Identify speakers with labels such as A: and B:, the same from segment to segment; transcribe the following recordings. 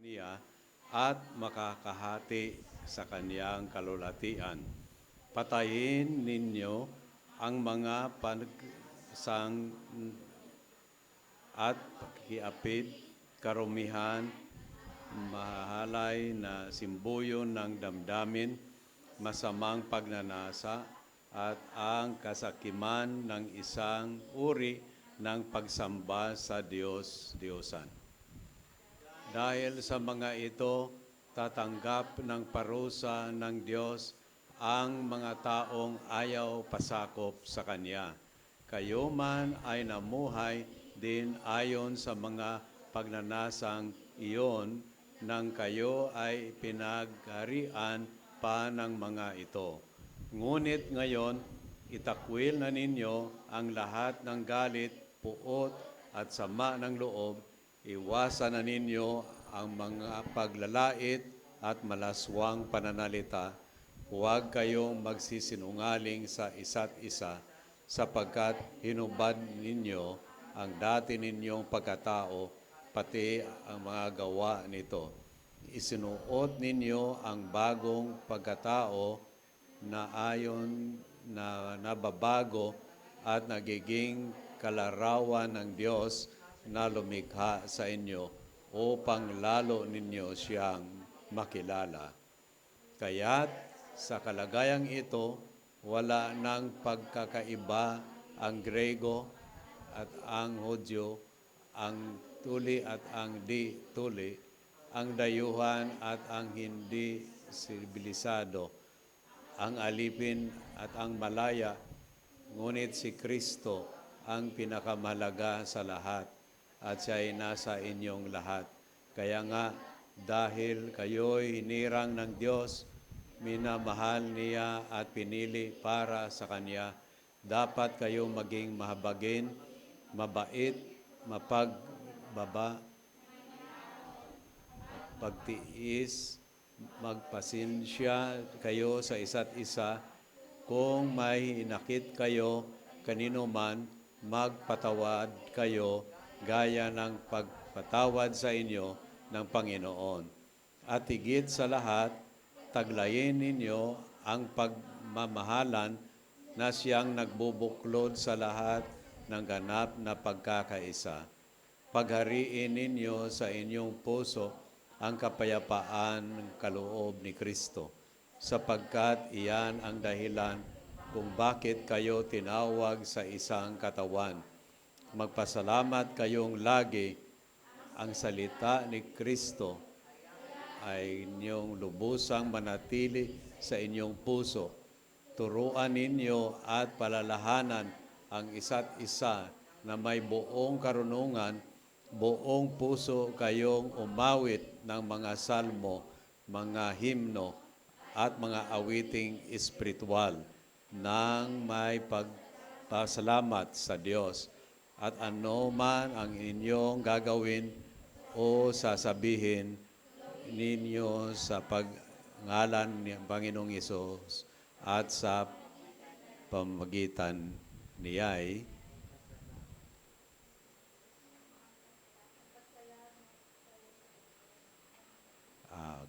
A: niya at makakahati sa kaniyang kalulatian. Patayin ninyo ang mga pagsang at pakiapid, karumihan, mahalay na simbuyon ng damdamin, masamang pagnanasa, at ang kasakiman ng isang uri ng pagsamba sa Diyos-Diyosan. Dahil sa mga ito, tatanggap ng parusa ng Diyos ang mga taong ayaw pasakop sa Kanya. Kayo man ay namuhay din ayon sa mga pagnanasang iyon nang kayo ay pinagharian pa ng mga ito. Ngunit ngayon, itakwil na ninyo ang lahat ng galit, puot at sama ng loob. Iwasan na ninyo ang mga paglalait at malaswang pananalita. Huwag kayong magsisinungaling sa isa't isa sapagkat hinubad ninyo ang dati ninyong pagkatao, pati ang mga gawa nito. Isinuot ninyo ang bagong pagkatao na ayon na nababago at nagiging kalarawan ng Diyos na lumikha sa inyo upang lalo ninyo siyang makilala. Kaya't sa kalagayang ito, wala nang pagkakaiba ang Grego at ang Hudyo, ang tuli at ang di tuli, ang dayuhan at ang hindi sibilisado, ang alipin at ang malaya, ngunit si Kristo ang pinakamahalaga sa lahat at siya ay nasa inyong lahat. Kaya nga, dahil kayo'y hinirang ng Diyos, minamahal niya at pinili para sa Kanya, dapat kayo maging mahabagin, mabait, mapagbaba, pagtiis, magpasensya kayo sa isa't isa. Kung may inakit kayo kanino man, magpatawad kayo gaya ng pagpatawad sa inyo ng Panginoon. At higit sa lahat, taglayin ninyo ang pagmamahalan na siyang nagbubuklod sa lahat ng ganap na pagkakaisa. Paghariin ninyo sa inyong puso ang kapayapaan ng kaloob ni Kristo, sapagkat iyan ang dahilan kung bakit kayo tinawag sa isang katawan. Magpasalamat kayong lagi. Ang salita ni Kristo ay inyong lubusang manatili sa inyong puso. Turuan ninyo at palalahanan ang isa't isa na may buong karunungan, buong puso kayong umawit ng mga salmo, mga himno, at mga awiting espiritual nang may pagpasalamat sa Diyos. At ano man ang inyong gagawin o sasabihin ninyo sa pangalan ng Panginoong Hesus at sa pamagitan niya'y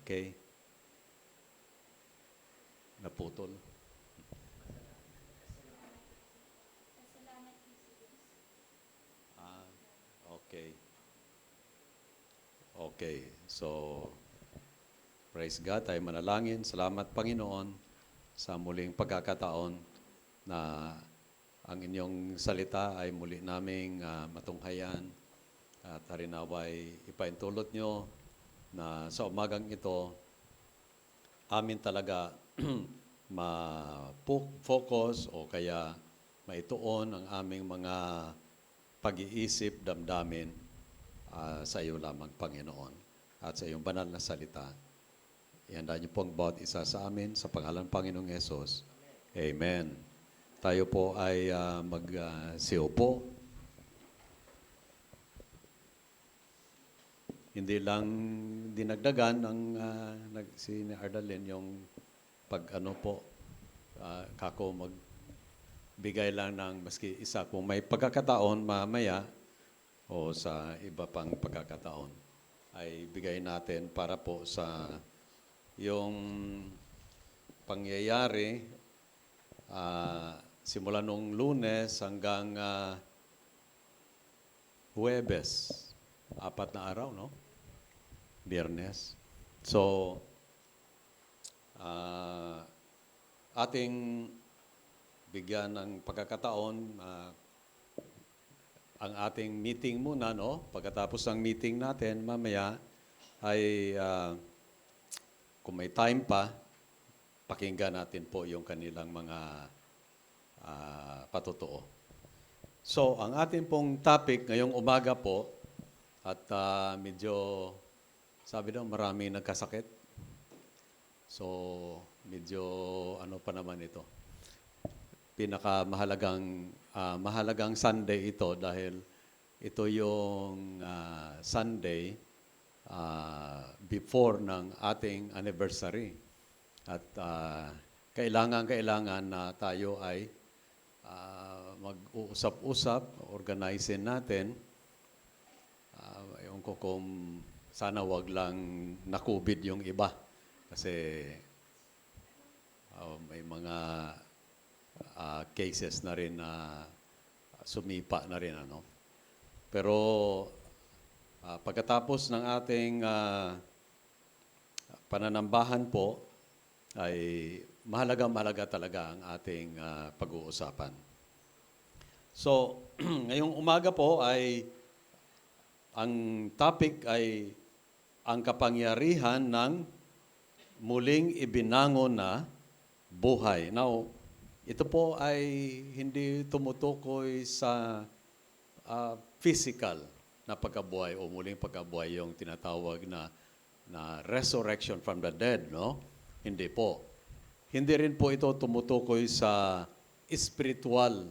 A: okay. Naputol. Okay. Okay. So, praise God, tayo manalangin. Salamat, Panginoon, sa muling pagkakataon na ang inyong salita ay muli naming matunghayan at harinaway ipaintulot nyo na sa umagang ito, amin talaga ma-focus o kaya maituon ang aming mga pag-iisip, damdamin sa iyo lamang, Panginoon, at sa iyong banal na salita. Ihanda niyo po ang bawat isa sa amin sa pangalan ng Panginoong Hesus. Amen. Tayo po ay mag-siupo. Hindi lang dinagdagan ng si Ardalyn yung pag-ano po, kako magbigay lang ng maski isa kung may pagkakataon mamaya o sa iba pang pagkakataon. ay bigay natin para po sa yung pangyayari simula nung Lunes hanggang Huwebes. 4 na araw, no? Biyernes. So, ating bigyan ng pagkakataon ang ating meeting muna, no? Pagkatapos ng meeting natin, mamaya ay kung may time pa, pakinggan natin po yung kanilang mga patotoo. So, ang ating pong topic ngayong umaga po, at medyo, sabi daw, maraming nagkasakit. So, medyo ano pa naman ito. Mahalagang Sunday ito dahil ito yung Sunday before ng ating anniversary. At kailangan na tayo ay mag-uusap-usap, organizein natin. Ewan ko kung sana wag lang na-COVID yung iba. Kasi may mga cases na rin na sumipa na rin. Ano? Pero pagkatapos ng ating pananambahan po, ay mahalaga talaga ang ating pag-uusapan. So, ngayong umaga po ay ang topic ay ang kapangyarihan ng muling ibinangon na buhay. Now, ito po ay hindi tumutukoy sa physical na pagkabuhay o muling pagkabuhay yung tinatawag na resurrection from the dead, no? Hindi po. Hindi rin po ito tumutukoy sa spiritual.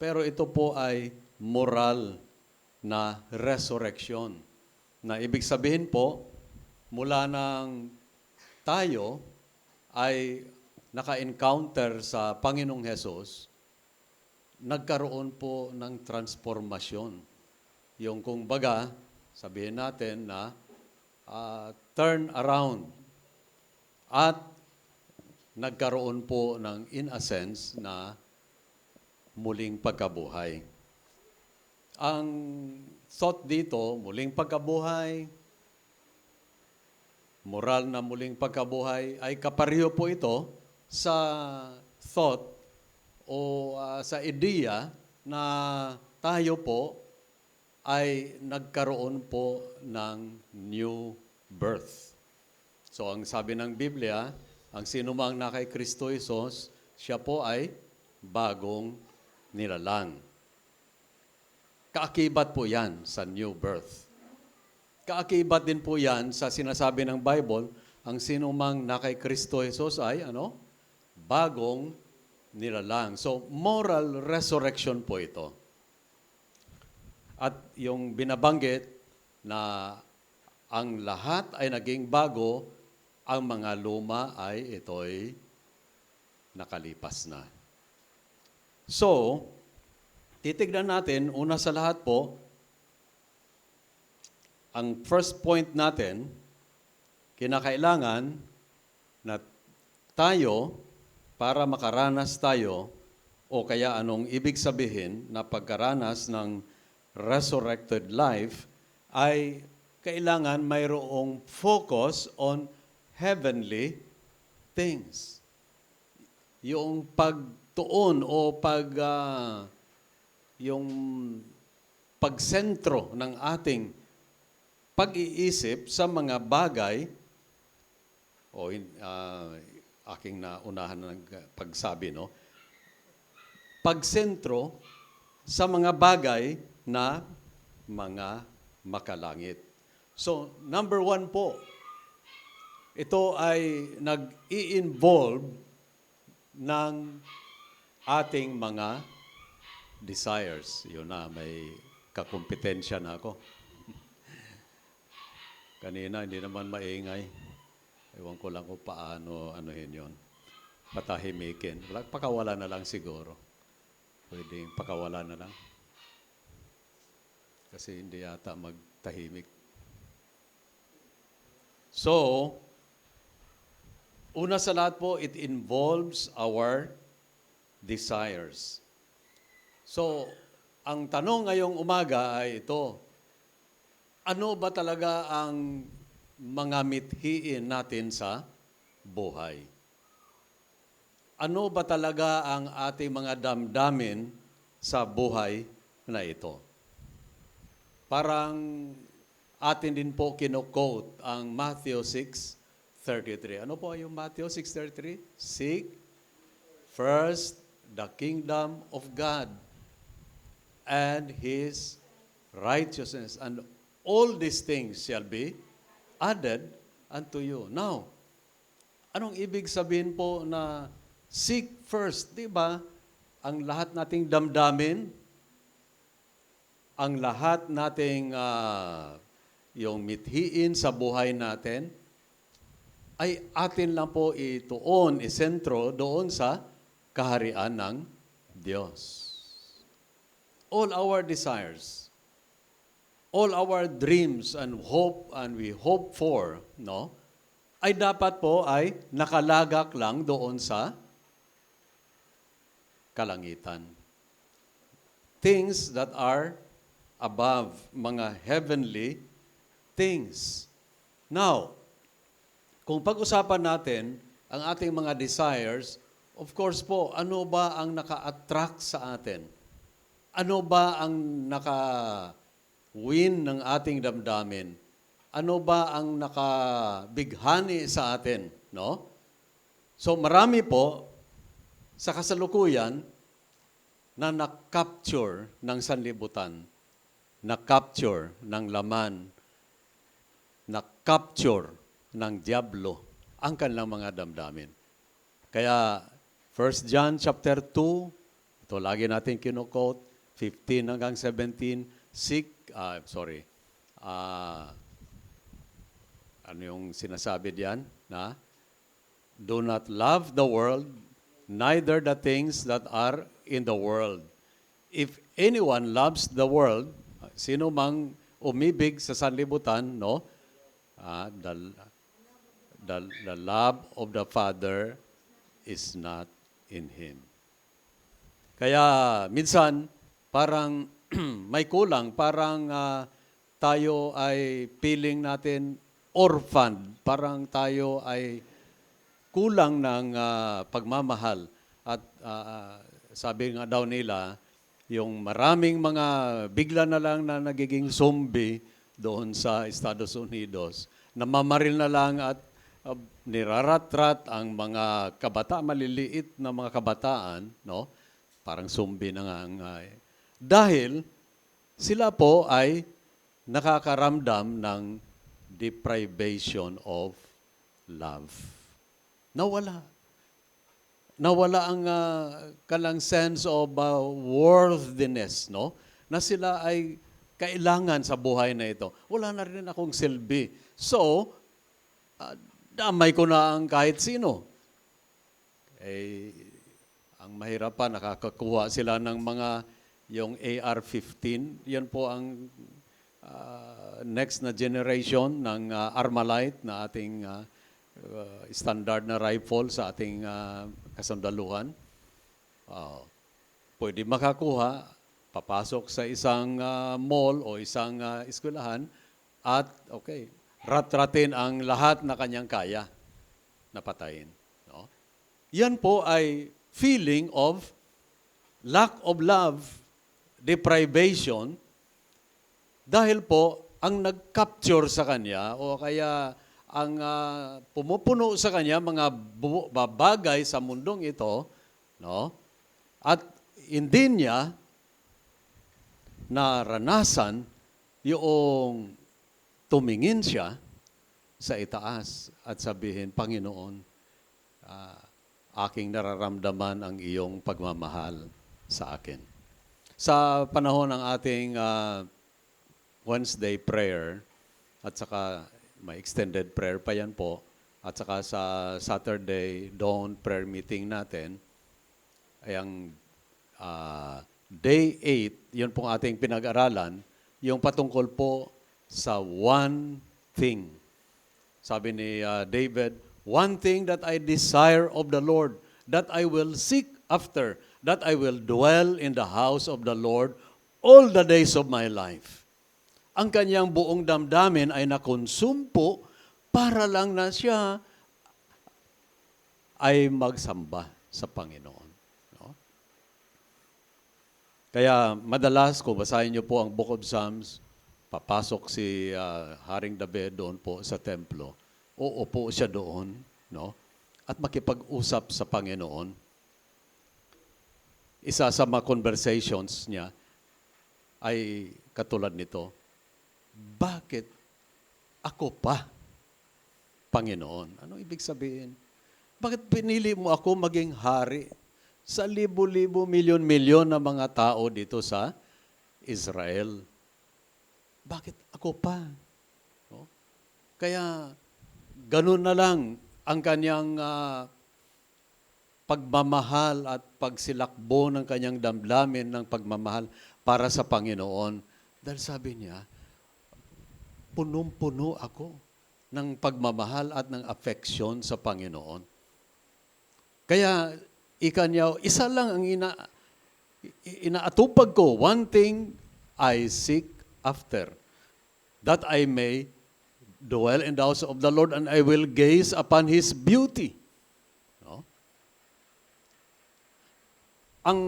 A: Pero ito po ay moral na resurrection. Na ibig sabihin po, mula nang tayo ay naka-encounter sa Panginoong Hesus, nagkaroon po ng transformasyon. Yung kung baga, sabihin natin na turn around. At nagkaroon po ng, in a sense, na muling pagkabuhay. Ang thought dito, muling pagkabuhay, moral na muling pagkabuhay, ay kapareho po ito sa thought o sa ideya na tayo po ay nagkaroon po ng new birth. So ang sabi ng Biblia, ang sinumang na kay Kristo Jesus, siya po ay bagong nilalang. Kaakibat po yan sa new birth. Kaakibat din po yan sa sinasabi ng Bible, ang sinumang na kay Kristo Jesus ay bagong nilalang. So, moral resurrection po ito. At yung binabanggit na ang lahat ay naging bago, ang mga luma ay ito'y nakalipas na. So, titignan natin, una sa lahat po, ang first point natin, kinakailangan na tayo, para makaranas tayo, o kaya anong ibig sabihin na pagkaranas ng resurrected life, ay kailangan mayroong focus on heavenly things. Yung pagtuon o yung pagsentro ng ating pag-iisip sa mga bagay o aking naunahan ng pagsabi, no? Pagsentro sa mga bagay na mga makalangit. So, number 1 po, ito ay nag-i-involve ng ating mga desires. Yun na, may kakumpetensya na ako. Kanina, hindi naman maingay. Ewan ko lang kung paano yun. Patahimikin. Pakawala na lang siguro. Pwedeng pakawala na lang. Kasi hindi yata magtahimik. So, una sa lahat po, it involves our desires. So, ang tanong ngayong umaga ay ito, ano ba talaga ang mga mithiin natin sa buhay? Ano ba talaga ang ating mga damdamin sa buhay na ito? Parang atin din po kino-quote ang Matthew 6:33. Ano po yung Matthew 6:33? Seek first the kingdom of God and His righteousness, and all these things shall be added unto you. Now, anong ibig sabihin po na seek first? Di ba? Ang lahat nating damdamin, ang lahat nating yung mithiin sa buhay natin, ay atin lang po ituon, isentro doon sa kaharian ng Diyos. All our desires, all our dreams and we hope for, no, ay dapat po ay nakalagak lang doon sa kalangitan. Things that are above, mga heavenly things. Now, kung pag-usapan natin ang ating mga desires, of course po, ano ba ang naka-attract sa atin? Ano ba ang naka-win ng ating damdamin? Ano ba ang nakabighani sa atin? No? So marami po sa kasalukuyan na na-capture ng sanlibutan, na-capture ng laman, na-capture ng diablo ang kanilang mga damdamin. Kaya 1 John chapter 2, ito lagi natin kino-quote, 15 hanggang 17, ano yung sinasabi diyan? Na, do not love the world, neither the things that are in the world. If anyone loves the world, sino mang umibig sa sanlibutan, no? The love of the Father is not in him. Kaya minsan, parang may kulang, parang tayo ay feeling natin orphaned, parang tayo ay kulang ng pagmamahal. At sabi nga daw nila, yung maraming mga bigla na lang na nagiging zombie doon sa Estados Unidos, namamaril na lang at niraratrat ang mga maliliit na mga kabataan, no? Parang zombie na nga. Dahil sila po ay nakakaramdam ng deprivation of love. Nawala. Nawala ang kalang sense of worthiness, no? Na sila ay kailangan sa buhay na ito. Wala na rin akong silbi. So, damay ko na ang kahit sino. Ang mahirap pa, nakakakuha sila ng mga yung AR-15. Yan po ang next na generation ng Armalite na ating standard na rifle sa ating kasandaluhan. Pwede makakuha, papasok sa isang mall o isang eskwelahan at rat-ratin ang lahat na kanyang kaya na patayin. No? Yan po ay feeling of lack of love, deprivation, dahil po ang nag-capture sa kanya o kaya ang pumupuno sa kanya mga babagay sa mundong ito, no? At hindi niya naranasan yung tumingin siya sa itaas at sabihin, Panginoon, aking nararamdaman ang iyong pagmamahal sa akin. Sa panahon ng ating Wednesday prayer, at saka may extended prayer pa yan po, at saka sa Saturday dawn prayer meeting natin, ay ang day 8, yun pong ating pinag-aralan, yung patungkol po sa one thing. Sabi ni David, one thing that I desire of the Lord, that I will seek after, that I will dwell in the house of the Lord all the days of my life. Ang kanyang buong damdamin ay nakonsumpo para lang na siya ay magsamba sa Panginoon. No? Kaya madalas, kung basahin niyo po ang Book of Psalms, papasok si Haring David doon po sa templo. Uupo siya doon, no? At makipag-usap sa Panginoon. Isa sa mga conversations niya ay katulad nito, bakit ako pa, Panginoon? Ano ibig sabihin? Bakit pinili mo ako maging hari sa libo-libo, milyon-milyon na mga tao dito sa Israel? Bakit ako pa? No? Kaya, ganun na lang ang kanyang pagmamahal at pagsilakbo ng kanyang damdamin ng pagmamahal para sa Panginoon. Dahil sabi niya, punong-puno ako ng pagmamahal at ng affection sa Panginoon. Kaya, niya, isa lang ang inaatupag ko, one thing I seek after, that I may dwell in the house of the Lord and I will gaze upon His beauty. No? Ang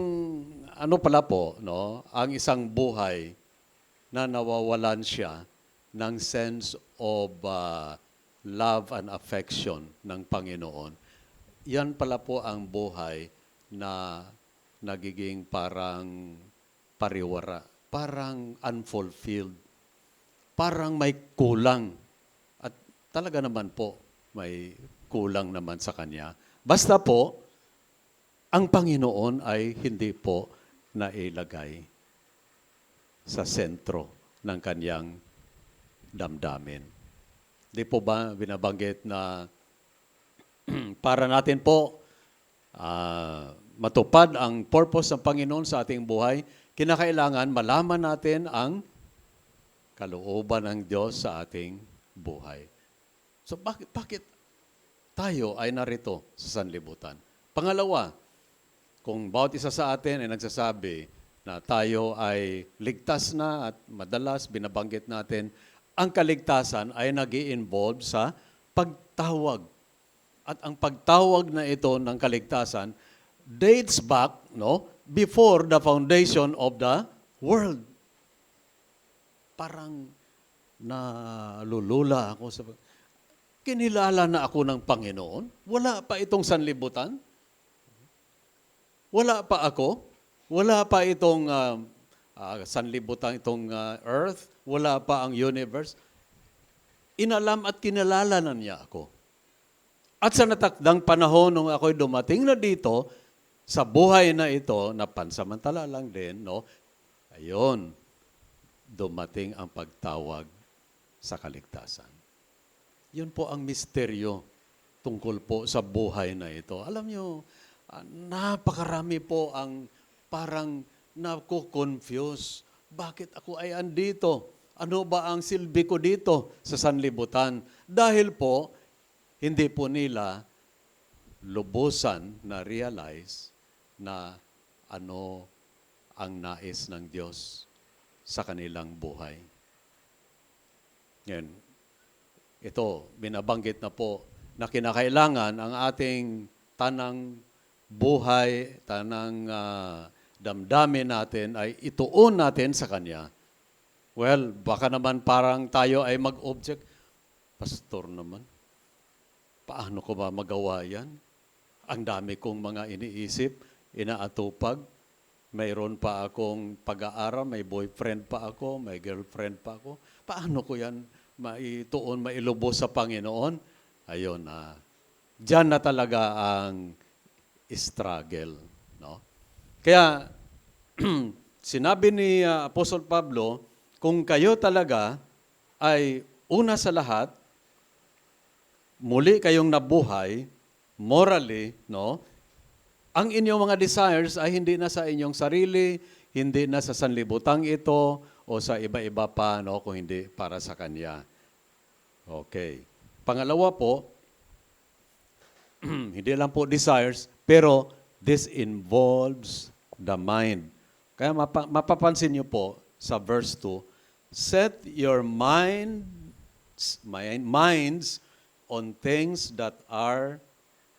A: ano pala po, no? Ang isang buhay na nawawalan siya ng sense of love and affection ng Panginoon. Yan pala po ang buhay na nagiging parang pariwara, parang unfulfilled, parang may kulang. At talaga naman po, may kulang naman sa kanya. Basta po, ang Panginoon ay hindi po nailagay sa sentro ng kanyang damdamin. Di po ba binabanggit na para natin po matupad ang purpose ng Panginoon sa ating buhay, kinakailangan malaman natin ang kalooban ng Diyos sa ating buhay. So bakit tayo ay narito sa sanlibutan? Pangalawa, kung bawat isa sa atin ay nagsasabi na tayo ay ligtas na at madalas binabanggit natin, ang kaligtasan ay nag-i-involve sa pagtawag. At ang pagtawag na ito ng kaligtasan dates back, no, before the foundation of the world. Parang nalulula ako sa kinilala na ako ng Panginoon. Wala pa itong sanlibutan. Wala pa ako. Wala pa itong sanlibutan, itong earth. Wala pa ang universe. Inalam at kinilala na niya ako. At sa natakdang panahon nung ako'y dumating na dito, sa buhay na ito, na pansamantala lang din, no? Ayun, dumating ang pagtawag sa kaligtasan. Yun po ang misteryo tungkol po sa buhay na ito. Alam nyo, napakarami po ang parang naku-confuse. Bakit ako ay andito? Ano ba ang silbi ko dito sa sanlibutan? Dahil po, hindi po nila lubusan na realize na ano ang nais ng Diyos sa kanilang buhay. Ngayon, ito, binabanggit na po na kinakailangan ang ating tanang buhay, tanang damdamin natin ay ituon natin sa Kanya. Well, baka naman parang tayo ay mag-object. Pastor naman, paano ko ba magawa yan? Ang dami kong mga iniisip, inaatupag. Mayroon pa akong pag-aaral, may boyfriend pa ako, may girlfriend pa ako. Paano ko yan maituon, mailubos sa Panginoon? Ayun, diyan na talaga ang struggle. No? Kaya, sinabi ni Apostle Pablo, kung kayo talaga ay una sa lahat, muli kayong nabuhay, morally, no? Ang inyong mga desires ay hindi na sa inyong sarili, hindi na sa sanlibutang ito, o sa iba-iba pa, no? Kung hindi para sa Kanya. Okay. Pangalawa po, hindi lang po desires, pero this involves the mind. Kaya mapapansin niyo po sa verse 2, set your minds on things that are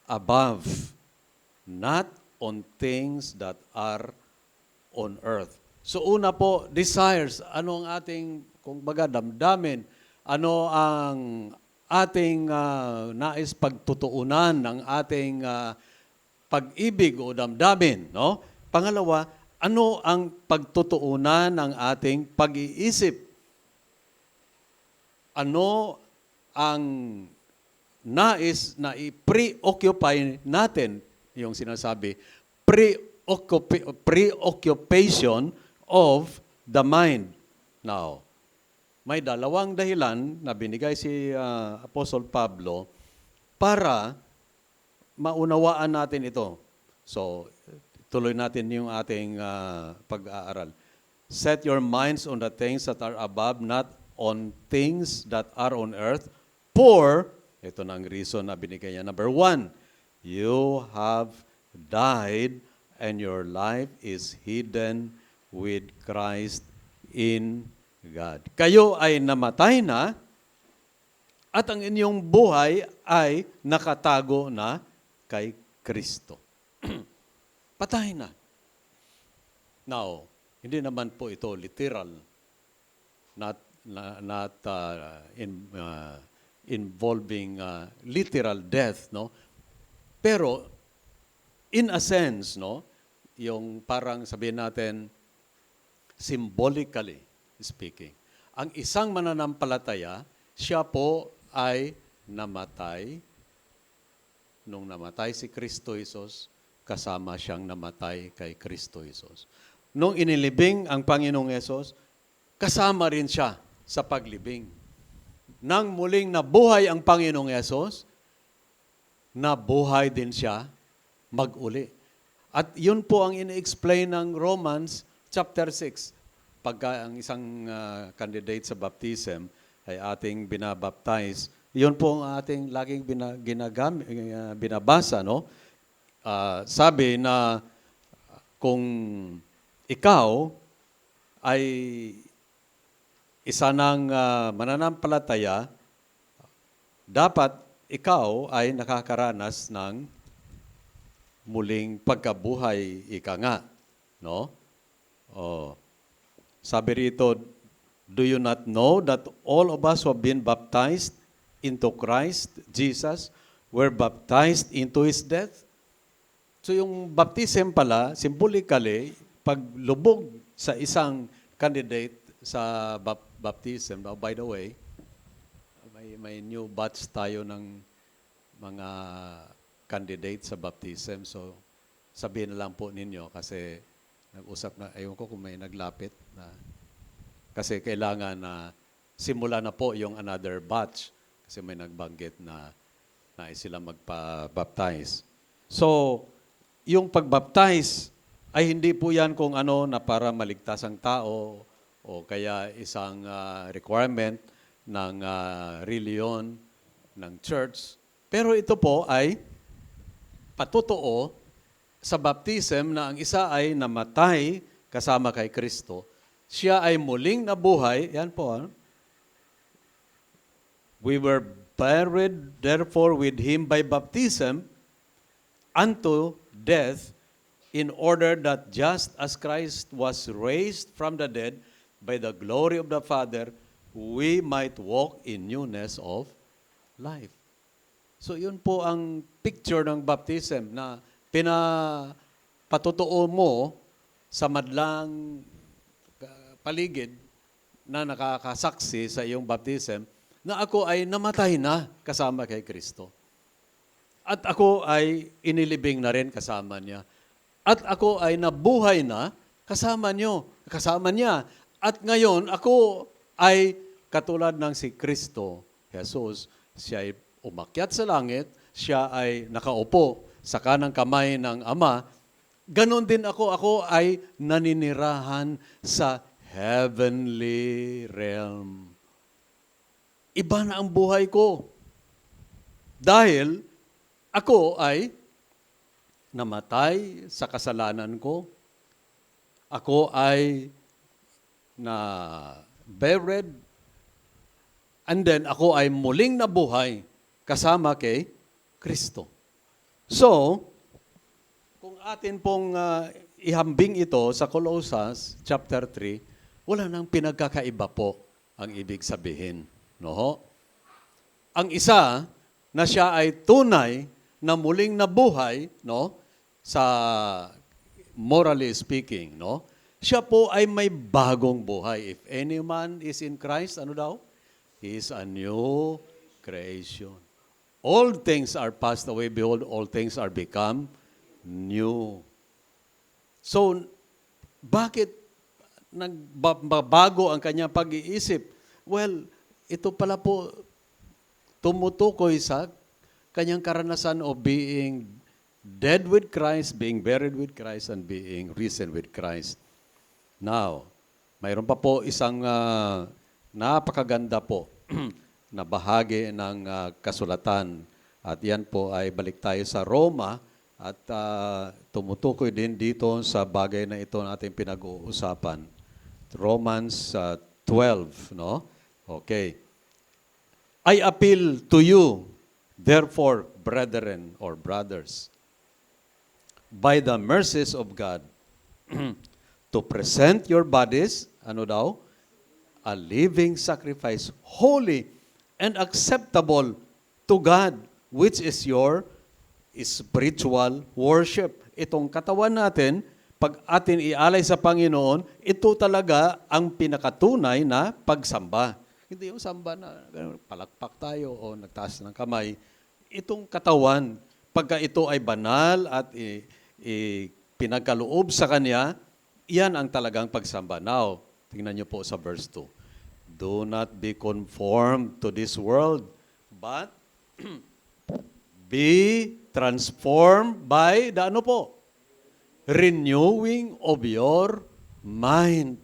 A: above, not on things that are on earth. So una po, desires. Ano ang ating, kung baga, damdamin? Ano ang ating nais pagtutuunan ng ating pag-ibig o damdamin? No? Pangalawa, ano ang pagtutuunan ng ating pag-iisip? Ano ang nais na i-preoccupy natin, yung sinasabi, preoccupation of the mind. Now, may dalawang dahilan na binigay si Apostle Pablo para maunawaan natin ito. So, tuloy natin yung ating pag-aaral. Set your minds on the things that are above, not on things that are on earth. For, ito na ang reason na binigay niya. Number 1, you have died and your life is hidden with Christ in God. Kayo ay namatay na at ang inyong buhay ay nakatago na kay Kristo. Patay na. Now, hindi naman po ito literal. Not involving literal death, no? Pero in a sense, no, yung parang sabihin natin symbolically speaking, ang isang mananampalataya, siya po ay namatay. Nung namatay si Kristo Jesus, kasama siyang namatay kay Kristo Jesus. Nung inilibing ang Panginoong Yesus, kasama rin siya sa paglibing. Nang muling nabuhay ang Panginoong Yesus, nabuhay din siya mag-uli. At yun po ang ini-explain ng Romans chapter 6. Pagka ang isang candidate sa baptism ay ating binabaptize, yun po ang ating laging binabasa, no? Sabi na kung ikaw ay isa ng mananampalataya, dapat ikaw ay nakakaranas ng muling pagkabuhay, ika nga. No? Oh. Sabi rito, do you not know that all of us who have been baptized into Christ, Jesus, were baptized into His death? So yung baptism pala, symbolically, paglubog sa isang candidate sa baptism. Now, by the way, may new batch tayo ng mga candidates sa baptism. So, sabihin na lang po ninyo kasi nag-usap na, ayun ko kung may naglapit na kasi kailangan na simula na po yung another batch kasi may nagbanggit na nais sila magpa-baptize. So, yung pag-baptize ay hindi po yan kung ano na para maligtas ang tao o kaya isang requirement ng reliyon, ng church. Pero ito po ay patotoo sa baptism na ang isa ay namatay kasama kay Kristo. Siya ay muling nabuhay. Yan po. We were buried therefore with Him by baptism unto death, in order that just as Christ was raised from the dead by the glory of the Father, we might walk in newness of life. So yun po ang picture ng baptism na pinapatotoo mo sa madlang paligid na nakakasaksi sa iyong baptism na ako ay namatay na kasama kay Kristo. At ako ay inilibing na rin kasama niya. At ako ay nabuhay na kasama niya. At ngayon, ako ay katulad ng si Kristo, Jesus, siya ay umakyat sa langit, siya ay nakaupo sa kanang kamay ng Ama. Ganon din ako ay naninirahan sa heavenly realm. Iba na ang buhay ko. Dahil ako ay namatay sa kasalanan ko, ako ay na buried, and then ako ay muling nabuhay kasama kay Kristo. So, kung atin pong ihambing ito sa Colossus chapter 3, wala nang pinagkakaiba po ang ibig sabihin. No? Ang isa na siya ay tunay na muling nabuhay, no? Sa morally speaking, no? Siya po ay may bagong buhay. If any man is in Christ, ano daw? He is a new creation. All things are passed away. Behold, all things are become new. So, bakit nagbabago ang kanyang pag-iisip? Well, ito pala po tumutukoy sa kanyang karanasan of being dead with Christ, being buried with Christ, and being risen with Christ. Now, mayroon pa po isang napakaganda po na bahagi ng kasulatan. At yan po ay balik tayo sa Roma at tumutukoy din dito sa bagay na ito na ating pinag-uusapan. Romans 12, no? Okay. I appeal to you, therefore, brethren or brothers, by the mercies of God, to present your bodies, ano daw? A living sacrifice, holy and acceptable to God, which is your spiritual worship. Itong katawan natin, pag atin ialay sa Panginoon, ito talaga ang pinakatunay na pagsamba. Hindi yung samba na palakpak tayo o nagtaas ng kamay. Itong katawan, pagka ito ay banal at pinagkaloob sa Kanya, yan ang talagang pagsamba. Now, tingnan niyo po sa verse 2. Do not be conformed to this world, but be transformed by the ano po? Renewing of your mind.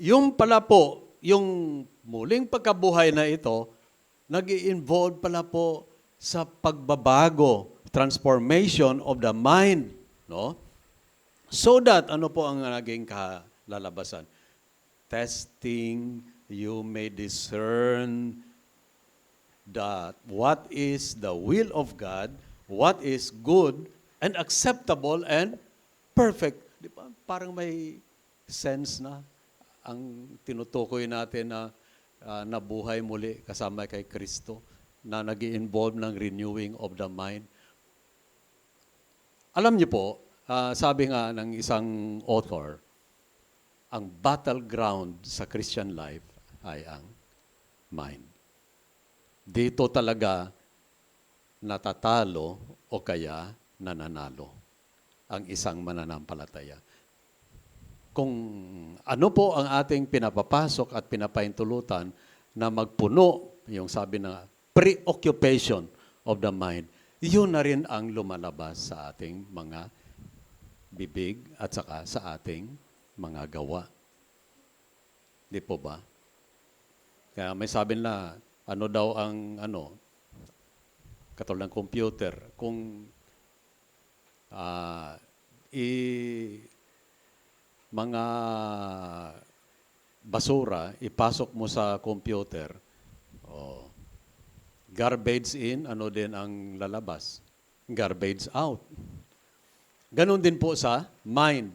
A: Yung pala po, yung muling pagkabuhay na ito, nag-i-involve pala po sa pagbabago, transformation of the mind, no? So that, ano po ang naging kalalabasan? Testing, you may discern that what is the will of God, what is good and acceptable and perfect. Di ba? Parang may sense na ang tinutukoy natin na nabuhay muli kasama kay Kristo, na nag-i-involve ng renewing of the mind. Alam niyo po, sabi nga ng isang author, ang battleground sa Christian life ay ang mind. Dito talaga natatalo o kaya nananalo ang isang mananampalataya. Kung ano po ang ating pinapapasok at pinapaintulutan na magpuno, yung sabi na preoccupation of the mind, yun na rin ang lumalabas sa ating mga bibig at saka sa ating mga gawa. Di po ba? Kaya may sabi na, ano daw ang katulad ng computer, kung mga basura, ipasok mo sa computer, garbage in, ano din ang lalabas? Garbage out. Ganon din po sa mind.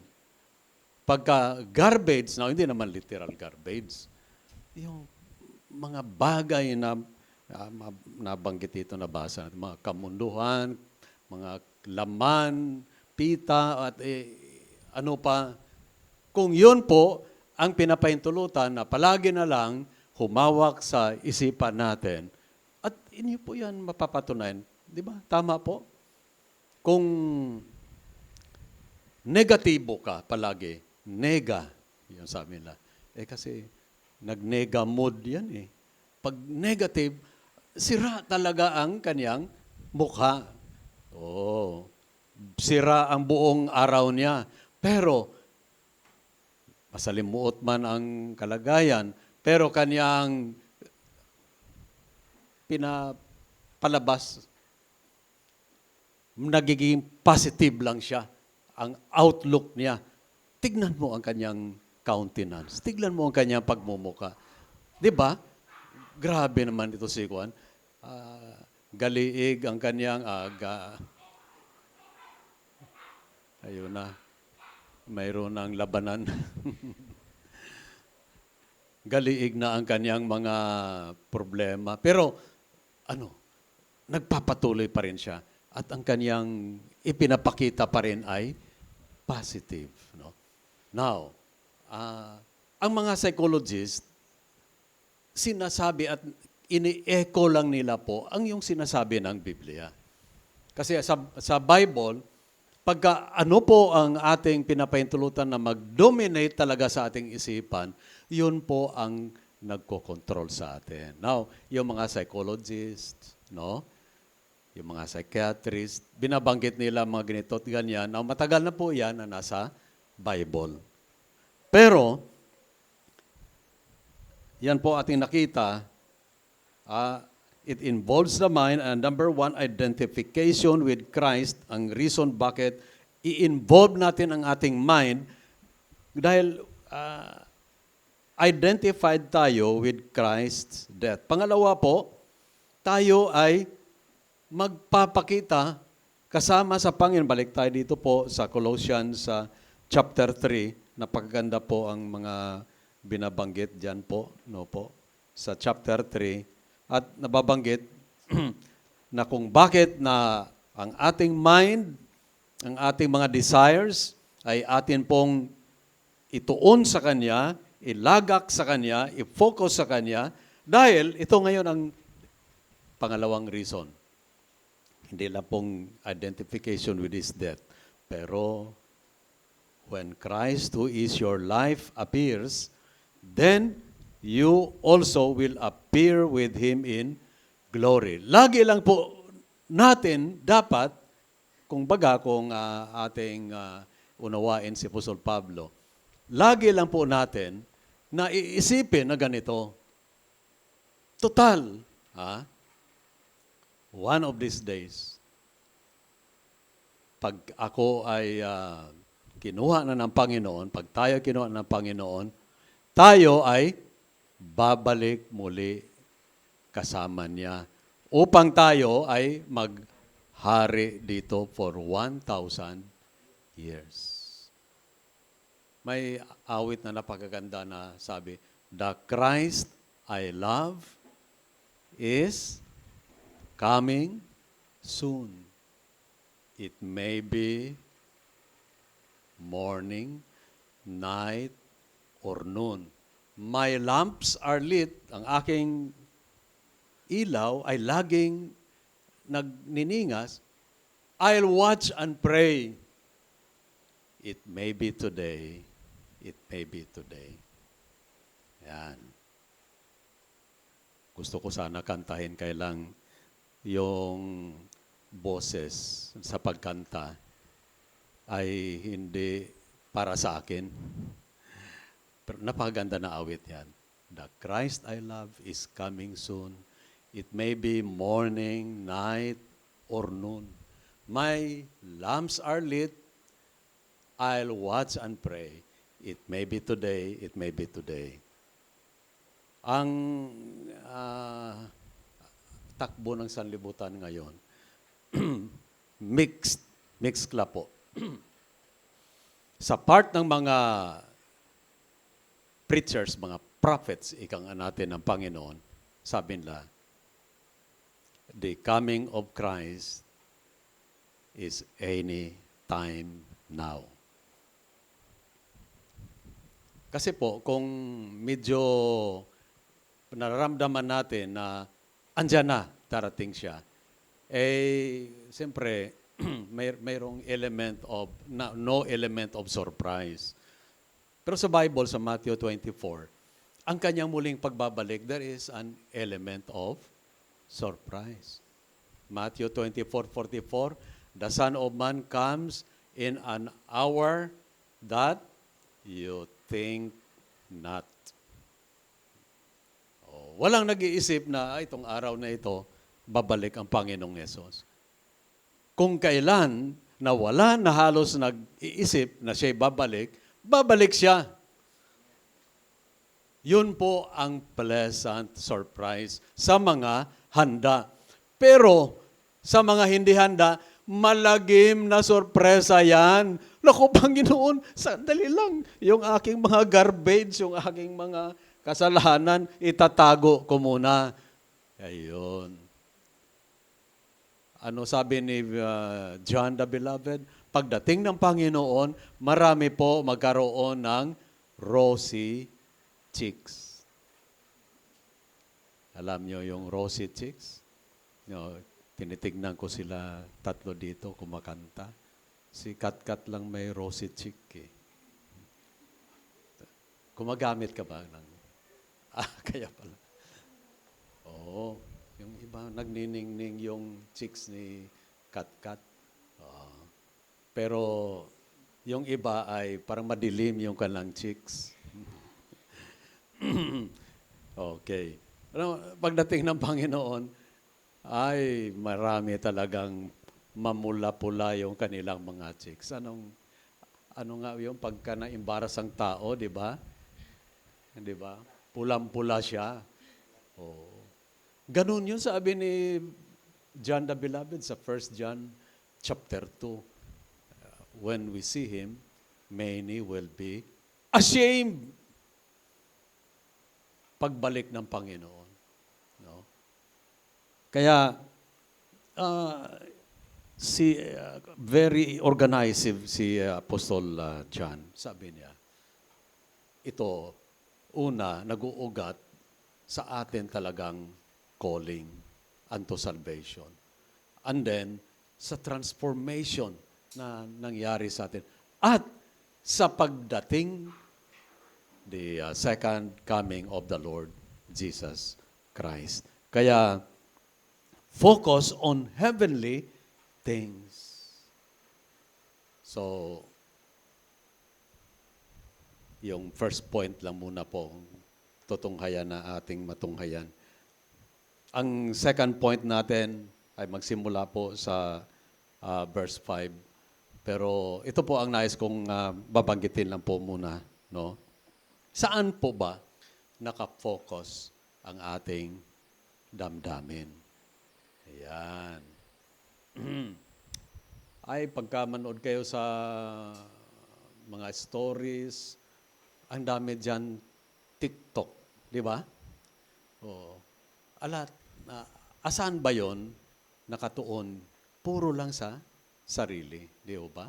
A: Pagka garbage, hindi naman literal garbage, yung mga bagay na nabanggit dito, nabasa natin, mga kamunduhan, mga laman, pita, at ano pa. Kung yun po ang pinapaintulutan na palagi na lang humawak sa isipan natin, at inyo po yan mapapatunayan. Di ba? Tama po? Kung negatibo ka palagi, nega, yun sabi nila. Kasi nag-nega mood yan eh. Pag negative, sira talaga ang kanyang mukha. Sira ang buong araw niya. Pero, masalimuot man ang kalagayan, pero kanyang palabas, nagiging positive lang siya. Ang outlook niya. Tignan mo ang kanyang countenance. Tignan mo ang kanyang pagmumuka. Di ba? Grabe naman ito si Juan. Galiig ang kanyang ayun na. Mayroon ng labanan. Galiig na ang kanyang mga problema. Pero, nagpapatuloy pa rin siya. At ang kanyang ipinapakita pa rin ay positive. No? Now, ang mga psychologists, sinasabi at ini-echo lang nila po ang yung sinasabi ng Biblia. Kasi sa Bible, pagka ano po ang ating pinapahintulutan na mag-dominate talaga sa ating isipan, yun po ang nagko-control sa atin. Now, yung mga psychologists, no? Yung mga psychiatrists, binabanggit nila mga ganito at ganyan. Now, matagal na po yan na nasa Bible. Pero, yan po ating nakita, it involves the mind, and number one, identification with Christ. Ang reason bakit i-involve natin ang ating mind, dahil identified tayo with Christ's death. Pangalawa po, tayo ay magpapakita kasama sa Panginoon. Balik tayo dito po sa Colossians chapter 3. Napakaganda po ang mga binabanggit diyan po, no po, sa chapter 3. At nababanggit na kung bakit na ang ating mind, ang ating mga desires ay atin pong ituon sa Kanya, ilagak sa Kanya, i-focus sa Kanya, dahil ito ngayon ang pangalawang reason. Hindi lang pong identification with His death. Pero, when Christ, who is your life, appears, then you also will appear with Him in glory. Lagi lang po natin dapat, kung ating unawain si Apostol Pablo, lagi lang po natin na iisipin na ganito. Total, one of these days, pag ako ay kinuha na ng Panginoon, pag tayo kinuha ng Panginoon, tayo ay babalik muli kasama niya upang tayo ay maghari dito for 1,000 years. May awit na napakaganda na sabi, "The Christ I love is coming soon. It may be morning, night, or noon. My lamps are lit." Ang aking ilaw ay laging nagniningas. "I'll watch and pray. It may be today. It may be today." Yan. Gusto ko sana kantahin kailang yung boses sa pagkanta ay hindi para sa akin. Pero napakaganda na awit yan. "The Christ I love is coming soon. It may be morning, night, or noon. My lamps are lit. I'll watch and pray. It may be today, it may be today." Ang takbo ng sanlibutan ngayon, mixed club po. Sa part ng mga preachers, mga prophets, ika nga natin ng Panginoon, sabi nila, the coming of Christ is any time now. Kasi po, kung medyo nararamdaman natin na andyan na, darating siya, siyempre, mayroong element of, no element of surprise. Pero sa Bible, sa Matthew 24, ang kanyang muling pagbabalik, there is an element of surprise. Matthew 24:44, "The Son of Man comes in an hour that you think not." Walang nag-iisip na itong araw na ito, babalik ang Panginoong Yesus. Kung kailan na wala na halos nag-iisip na siya'y babalik, babalik siya. Yun po ang pleasant surprise sa mga handa. Pero sa mga hindi handa, malagim na sorpresa yan. Naku, Panginoon, sandali lang. Yung aking mga garbage, yung aking mga kasalanan, itatago ko muna. Ayun. Ano sabi ni John the Beloved? Pagdating ng Panginoon, marami po magkaroon ng rosy cheeks. Alam nyo yung rosy cheeks? Tinitignan ko sila tatlo dito kumakanta. Si Katkat lang may rosy cheek eh. Kumagamit ka ba ng... kaya pala. Oo. Yung iba, nagniningning yung cheeks ni Katkat. Pero yung iba ay parang madilim yung kanilang cheeks. Okay. Pagdating ng Panginoon, ay marami talagang mamula-pula yung kanilang mga cheeks. Ano nga yung pagka na-embarrass ang tao, di ba? Di ba? Pulang-pula siya. Oh. Ganun yun sabi ni John the Beloved sa 1 John chapter 2. When we see Him, many will be ashamed. Pagbalik ng Panginoon. No? Kaya, very organized si Apostol John. Sabi niya, ito, una, nag-uugat sa atin talagang calling unto salvation. And then, sa transformation na nangyari sa atin. At sa pagdating, the second coming of the Lord Jesus Christ. Kaya, focus on heavenly things. So, yung first point lang muna po, tutunghayan na ating matunghayan. Ang second point natin ay magsimula po sa verse 5. Pero ito po ang nais kong babanggitin lang po muna. No? Saan po ba nakafocus ang ating damdamin? Ayan. Ay, pagka manood kayo sa mga stories, ang dami dyan TikTok. Di ba? Oo. Asan ba yon nakatuon? Puro lang sa sarili. Di ba?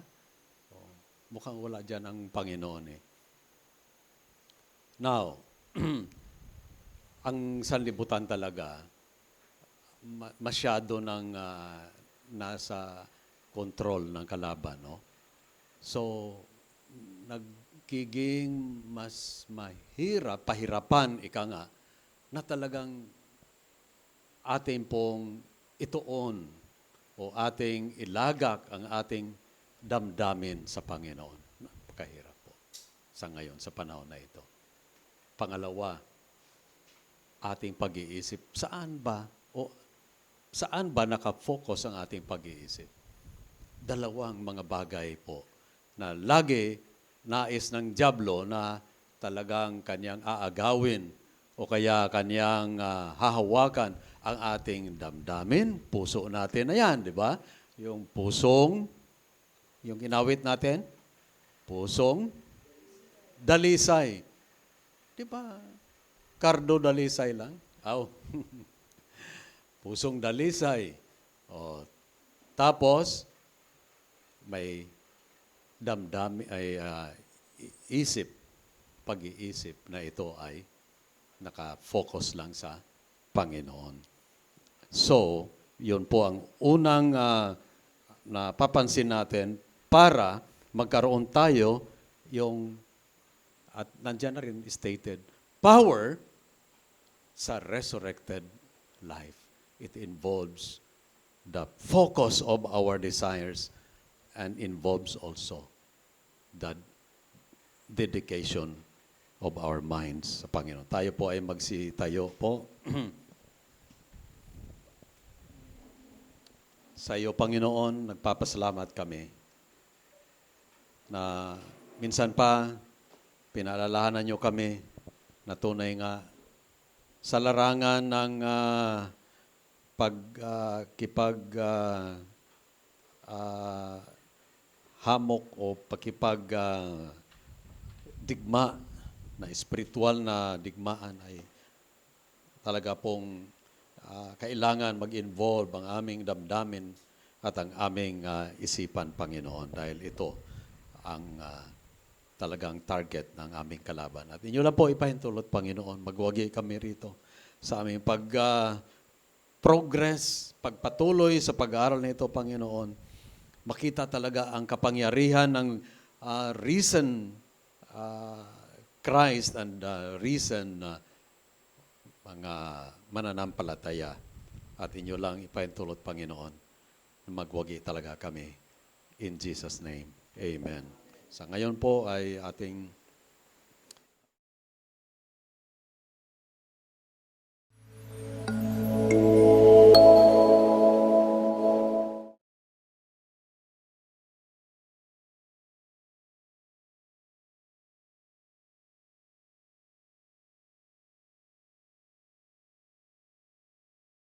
A: Mukhang wala dyan ang Panginoon eh. Now, ang sanlibutan talaga, masyado ng nasa control ng kalaban. No? So, nagiging mas pahirapan, ika nga, na talagang ating pong ituon o ating ilagak ang ating damdamin sa Panginoon. Napakahirap po sa ngayon, sa panahon na ito. Pangalawa, ating pag-iisip. Saan ba nakafocus ang ating pag-iisip? Dalawang mga bagay po na lagi nais ng dyablo na talagang kanyang aagawin o kaya kanyang hahawakan ang ating damdamin, puso natin na yan, di ba? Yung pusong, yung inawit natin, pusong dalisay. Di ba? Cardo dalisay lang. Pusong dalisay. O, tapos, may isip, pag-iisip na ito ay naka-focus lang sa Panginoon. So, yun po ang unang napapansin natin para magkaroon tayo at nandiyan na rin stated, power sa resurrected life. It involves the focus of our desires and involves also the dedication of our minds sa Panginoon. Tayo po ay magsitayo po. Sa iyo, Panginoon, nagpapasalamat kami na minsan pa pinaalalahanan niyo kami na tunay nga sa larangan ng hamok o digma na espiritual na digmaan ay talaga pong kailangan mag-involve ang aming damdamin at ang aming isipan, Panginoon, dahil ito ang talagang target ng aming kalaban. At inyo lang po ipahintulot, Panginoon, magwagi kami rito sa aming progress, pagpatuloy sa pag-aaral nito, Panginoon. Makita talaga ang kapangyarihan ng risen Christ and risen mga mananampalataya. At inyo lang ipahintulot, Panginoon, na magwagi talaga kami. In Jesus' name, Amen. Sa ngayon po ay ating